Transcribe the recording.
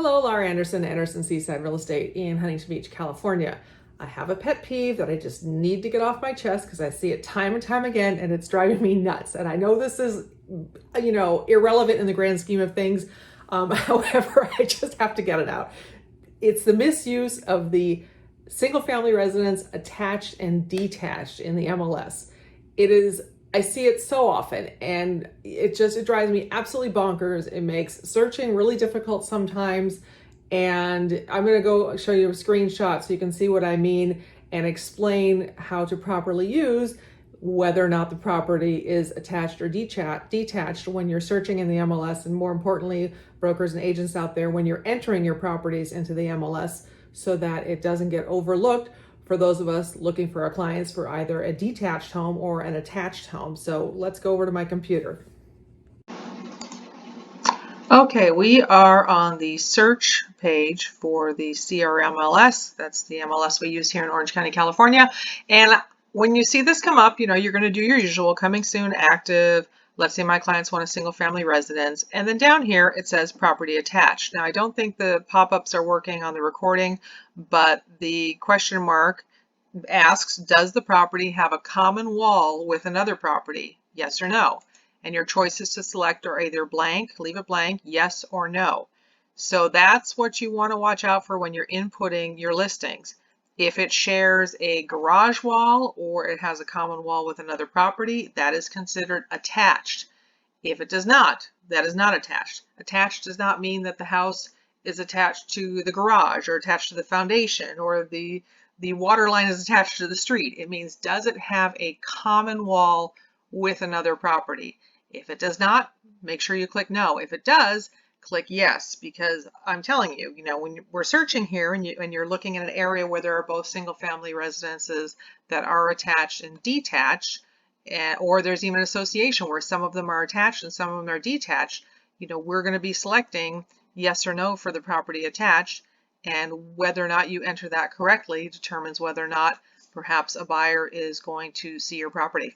Hello, Laura Anderson, Anderson Seaside Real Estate in Huntington Beach, California. I have a pet peeve that I just need to get off my chest because I see it time and time again and it's driving me nuts. And I know this is, irrelevant in the grand scheme of things. However, I just have to get it out. It's the misuse of the single family residence attached and detached in the MLS. I see it so often and it drives me absolutely bonkers. It makes searching really difficult sometimes. And I'm going to go show you a screenshot so you can see what I mean and explain how to properly use whether or not the property is attached or detached when you're searching in the MLS, and more importantly, brokers and agents out there, when you're entering your properties into the MLS, so that it doesn't get overlooked for those of us looking for our clients for either a detached home or an attached home. So let's go over to my computer. Okay, we are on the search page for the CRMLS. That's the MLS we use here in Orange County, California. And when you see this come up, you're going to do your usual coming soon, active. Let's say my clients want a single family residence. And then down here, it says property attached. Now, I don't think the pop-ups are working on the recording, but the question mark asks, does the property have a common wall with another property? Yes or no? And your choices to select are either blank, leave it blank, yes or no. So that's what you want to watch out for when you're inputting your listings. If it shares a garage wall or it has a common wall with another property, that is considered attached. If it does not, that is not attached. Attached does not mean that the house is attached to the garage or attached to the foundation or the water line is attached to the street. It means, does it have a common wall with another property? If it does not, make sure you click no. If it does, click yes, because I'm telling you, when we're searching here and you're looking at an area where there are both single family residences that are attached and detached, or there's even an association where some of them are attached and some of them are detached, we're going to be selecting yes or no for the property attached, and whether or not you enter that correctly determines whether or not perhaps a buyer is going to see your property.